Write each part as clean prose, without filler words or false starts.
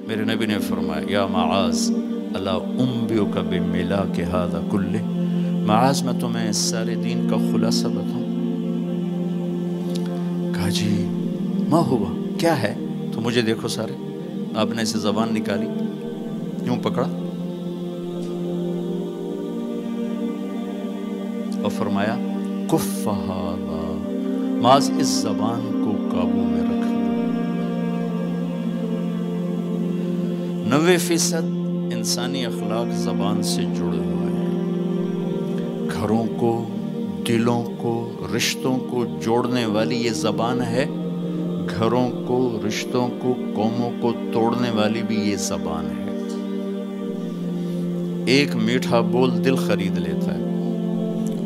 میرے نبی نے فرمایا یا معاذ الا انبئک بملاک ھذا کلہ، معاذ میں تمہیں اس سارے دین کا خلاصہ بتاؤں؟ کہا جی ما ہوا، کیا ہے؟ تو مجھے دیکھو سارے، آپ نے اسے زبان نکالی، یوں پکڑا اور فرمایا کف ھذا، معاذ اس زبان کو قابو میں رکھ لو۔ 90% انسانی اخلاق زبان سے جڑے ہوئے ہیں۔ گھروں کو، دلوں کو، رشتوں کو جوڑنے والی یہ زبان ہے، گھروں کو، رشتوں کو، قوموں کو توڑنے والی بھی یہ زبان ہے۔ ایک میٹھا بول دل خرید لیتا ہے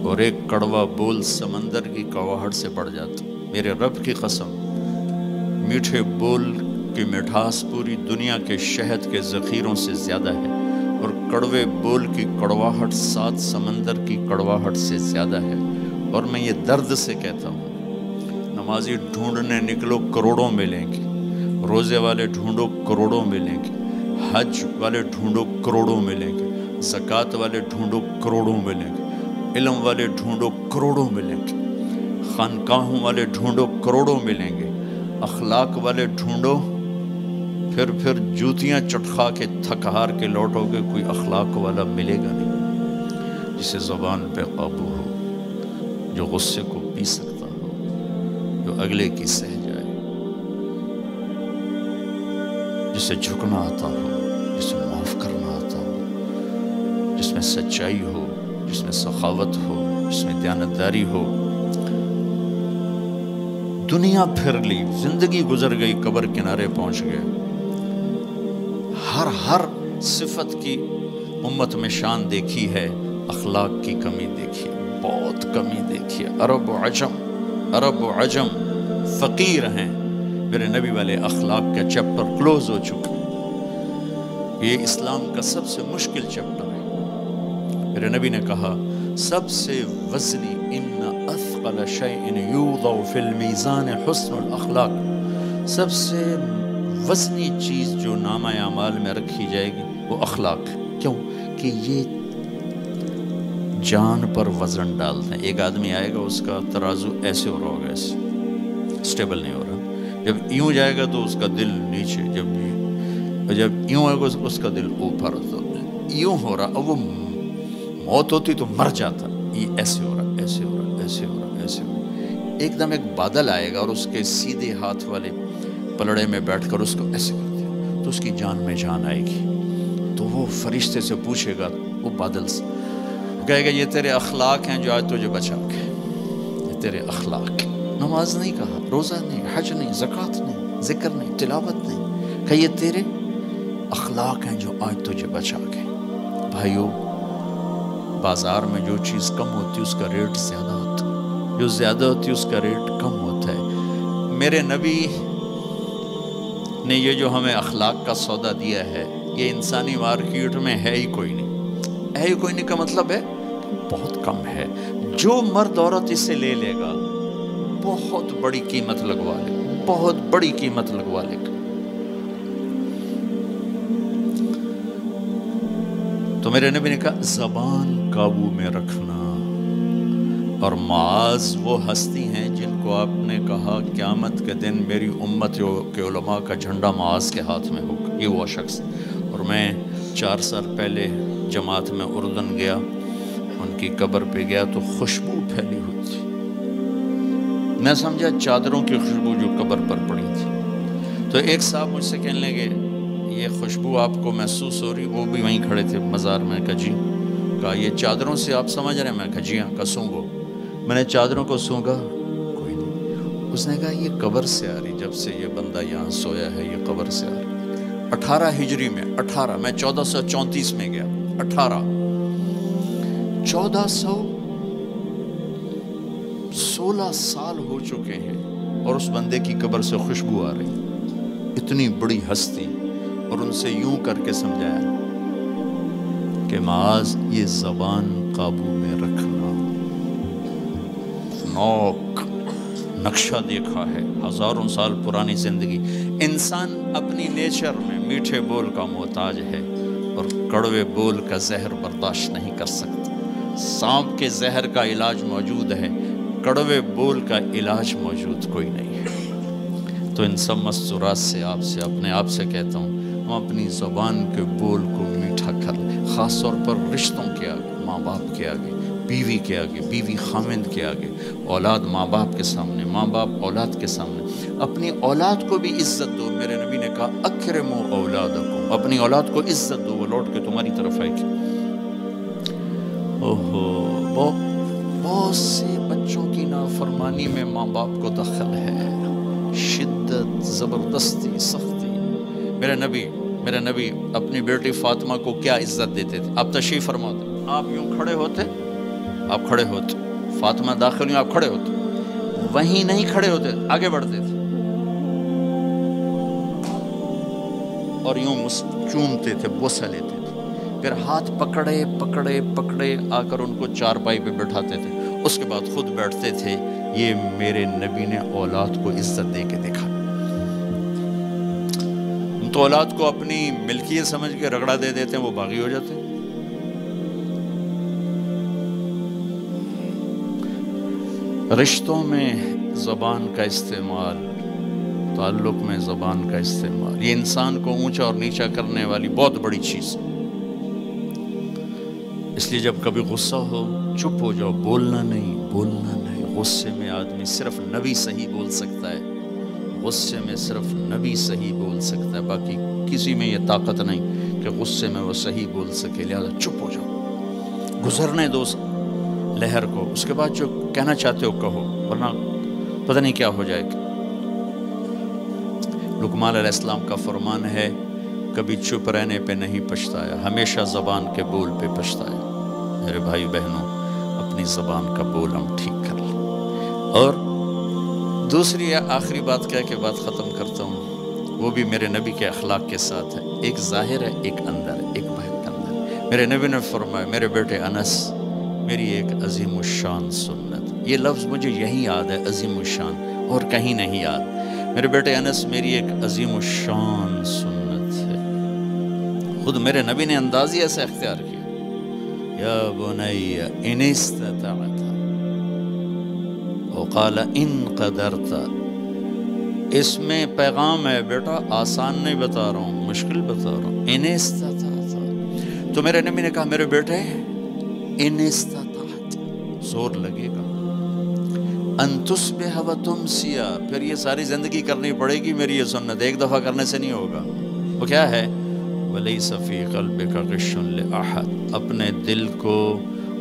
اور ایک کڑوا بول سمندر کی کڑواہٹ سے بڑھ جاتا۔ میرے رب کی قسم، میٹھے بول کی مٹھاس پوری دنیا کے شہد کے ذخیروں سے زیادہ ہے، اور کڑوے بول کی کڑواہٹ 7 سمندر کی کڑواہٹ سے زیادہ ہے۔ اور میں یہ درد سے کہتا ہوں، نمازی ڈھونڈنے نکلو کروڑوں ملیں گے، روزے والے ڈھونڈو کروڑوں ملیں گے، حج والے ڈھونڈو کروڑوں ملیں گے، زکوٰۃ والے ڈھونڈو کروڑوں ملیں گے، علم والے ڈھونڈو کروڑوں ملیں گے، خانقاہوں والے ڈھونڈو کروڑوں ملیں گے، اخلاق والے ڈھونڈو، پھر جوتیاں چٹخا کے تھک ہار کے لوٹو گے، کوئی اخلاق والا ملے گا نہیں، جسے زبان پہ قابو ہو، جو غصے کو پی سکتا ہو، جو اگلے کی سہ جائے، جسے جھکنا آتا ہو، جسے معاف کرنا آتا ہو، جس میں سچائی ہو، جس میں سخاوت ہو، جس میں دیانتداری ہو۔ دنیا پھر لی، زندگی گزر گئی، قبر کنارے پہنچ گئے، ہر صفت کی امت میں شان دیکھی ہے، اخلاق کی کمی دیکھی ہے، بہت کمی دیکھی ہے۔ عرب و عجم فقیر ہیں، میرے نبی والے اخلاق کا چیپٹر کلوز ہو چکا، یہ اسلام کا سب سے مشکل چیپٹر ہے۔ میرے نبی نے کہا سب سے وزنی ان اثقل شیء یوضع فی المیزان حسن الاخلاق، سب سے وزنی چیز جو نامہ اعمال میں رکھی جائے گی وہ اخلاق ہے۔ کیوں؟ کہ یہ جان پر وزن ڈالتے ہیں۔ ایک آدمی آئے گا، اس کا ترازو ایسے ہو رہا ہوگا، ایسے اسٹیبل نہیں ہو رہا، جب یوں جائے گا تو اس کا دل نیچے، جب یوں آئے گا اس کا دل اوپر، تو یوں ہو رہا، اب وہ موت ہوتی تو مر جاتا، یہ ایسے ہو رہا، ایسے ہو رہا، ایسے ہو رہا، ایسے ہو رہا۔ ایک دم ایک بادل آئے گا اور اس کے سیدھے ہاتھ والے پلڑے میں بیٹھ کر اس کو ایسے کرتے ہیں تو اس کی جان میں جان آئے گی۔ تو وہ فرشتے سے پوچھے گا، وہ بادل سے کہے گا یہ تیرے اخلاق ہیں جو آج تجھے بچا کے، یہ تیرے اخلاق۔ نماز نہیں کہا، روزہ نہیں، حج نہیں، زکوٰۃ نہیں، ذکر نہیں، تلاوت نہیں، کہ یہ تیرے اخلاق ہیں جو آج تجھے بچا کے۔ بھائیو، بازار میں جو چیز کم ہوتی ہے اس کا ریٹ زیادہ ہوتا ہے، جو زیادہ ہوتی ہے اس کا ریٹ کم ہوتا ہے۔ میرے نبی نے یہ جو ہمیں اخلاق کا سودا دیا ہے، یہ انسانی مارکیٹ میں ہے ہی کوئی نہیں۔ ہے ہی کوئی نہیں کا مطلب ہے بہت کم ہے۔ جو مرد عورت اسے لے لے گا بہت بڑی قیمت لگوا لے گا، بہت بڑی قیمت لگوا لے گا۔ تو میرے نبی نے کہا زبان قابو میں رکھنا۔ اور معاذ وہ ہستی ہیں جن کو آپ نے کہا قیامت کے دن میری امت کے علماء کا جھنڈا معاذ کے ہاتھ میں ہوگا، یہ وہ شخص۔ اور میں 4 سال پہلے جماعت میں اردن گیا، ان کی قبر پہ گیا تو خوشبو پھیلی ہوئی تھی، میں سمجھا چادروں کی خوشبو جو قبر پر پڑی تھی۔ تو ایک صاحب مجھ سے کہنے لگے یہ خوشبو آپ کو محسوس ہو رہی؟ وہ بھی وہیں کھڑے تھے مزار میں۔ کہا جی، کہا یہ چادروں سے آپ سمجھ رہے ہیں؟ میں کہا جی ہاں۔ کہا سونگو۔ میں نے چادروں کو سونگا، کوئی نہیں۔ اس نے کہا یہ قبر سے آ رہی، جب سے یہ بندہ یہاں سویا ہے یہ قبر سے آ رہی۔ 18 ہجری میں، 18 میں 1434 میں گیا، 1416 سال ہو چکے ہیں اور اس بندے کی قبر سے خوشبو آ رہی، اتنی بڑی ہستی۔ اور ان سے یوں کر کے سمجھایا کہ معاذ یہ زبان قابو میں رکھنا۔ نوک نقشہ دیکھا ہے، ہزاروں سال پرانی زندگی، انسان اپنی نیچر میں میٹھے بول کا محتاج ہے اور کڑوے بول کا زہر برداشت نہیں کر سکتا۔ سانپ کے زہر کا علاج موجود ہے، کڑوے بول کا علاج موجود کوئی نہیں ہے۔ تو ان سب مستورات سے اپنے آپ سے کہتا ہوں، ہم اپنی زبان کے بول کو میٹھا کر لیں، خاص طور پر رشتوں کے آگے، ماں باپ کے آگے، بیوی کے آگے، بیوی خامند کے آگے، اولاد ماں باپ کے سامنے، ماں باپ اولاد کے سامنے۔ اپنی اولاد کو بھی عزت دو۔ میرے نبی نے کہا اکرموا اولادکم، اپنی اولاد کو عزت دو، وہ لوٹ کے تمہاری طرف آئے گی۔ بہت سے بچوں کی نافرمانی میں ماں باپ کو دخل ہے، شدت، زبردستی، سختی۔ میرے نبی اپنی بیٹی فاطمہ کو کیا عزت دیتے تھے؟ آپ تشریف فرماتے، آپ یوں کھڑے ہوتے، فاطمہ داخل ہوئی، آپ کھڑے ہوتے، وہیں نہیں کھڑے ہوتے، آگے بڑھتے تھے اور یوں چومتے تھے، بوسہ لیتے تھے، پھر ہاتھ پکڑے آ کر ان کو چارپائی پہ بٹھاتے تھے، اس کے بعد خود بیٹھتے تھے۔ یہ میرے نبی نے اولاد کو عزت دے کے دکھا۔ ہم تو اولاد کو اپنی ملکیت سمجھ کے رگڑا دے دیتے ہیں، وہ باغی ہو جاتے ہیں۔ رشتوں میں زبان کا استعمال، تعلق میں زبان کا استعمال، یہ انسان کو اونچا اور نیچا کرنے والی بہت بڑی چیز ہے۔ اس لیے جب کبھی غصہ ہو، چپ ہو جاؤ، بولنا نہیں۔ غصے میں آدمی صرف نبی صحیح بول سکتا ہے، غصے میں صرف نبی صحیح بول سکتا ہے، باقی کسی میں یہ طاقت نہیں کہ غصے میں وہ صحیح بول سکے۔ لہذا چپ ہو جاؤ، گزرنے دو لہر کو، اس کے بعد جو کہنا چاہتے ہو کہو، ورنہ پتہ نہیں کیا ہو جائے گا۔ لقمان علیہ السلام کا فرمان ہے، کبھی چپ رہنے پہ نہیں پچھتایا، ہمیشہ زبان کے بول پہ پچھتایا۔ میرے بھائی بہنوں، اپنی زبان کا بول ہم ٹھیک کر لیں۔ اور دوسری آخری بات کہہ کے بات ختم کرتا ہوں، وہ بھی میرے نبی کے اخلاق کے ساتھ ہے، ایک ظاہر ہے، ایک اندر ہے، ایک باہر کا اندر ہے۔ میرے نبی نے فرمایا، میرے بیٹے انس، میری ایک عظیم الشان سنت، یہ لفظ مجھے یہی یاد ہے، عظیم الشان، اور کہیں نہیں یاد۔ میرے بیٹے انس، میری ایک عظیم الشان سنت ہے۔ خود میرے نبی نے انداز ہی ایسا اختیار کیا، یا بنی ان استطعت وقال ان قدرت۔ اس میں پیغام ہے، بیٹا آسان نہیں بتا رہا ہوں، مشکل بتا رہا ہوں، ان استطعت۔ تو میرے نبی نے کہا، میرے بیٹے ان استطعت، زور لگے گا، ان تصبح و تمسی، پھر یہ ساری زندگی کرنی پڑے گی میری یہ سنت، ایک دفعہ کرنے سے نہیں ہوگا۔ وہ کیا ہے؟ وَلَيْسَ فِي قَلْبِكَ غِشٌّ لِأَحَدٍ، اپنے دل کو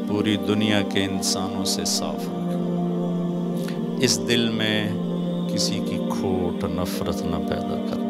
پوری دنیا کے انسانوں سے صاف رکھ، اس دل میں کسی کی کھوٹ، نفرت نہ پیدا کر۔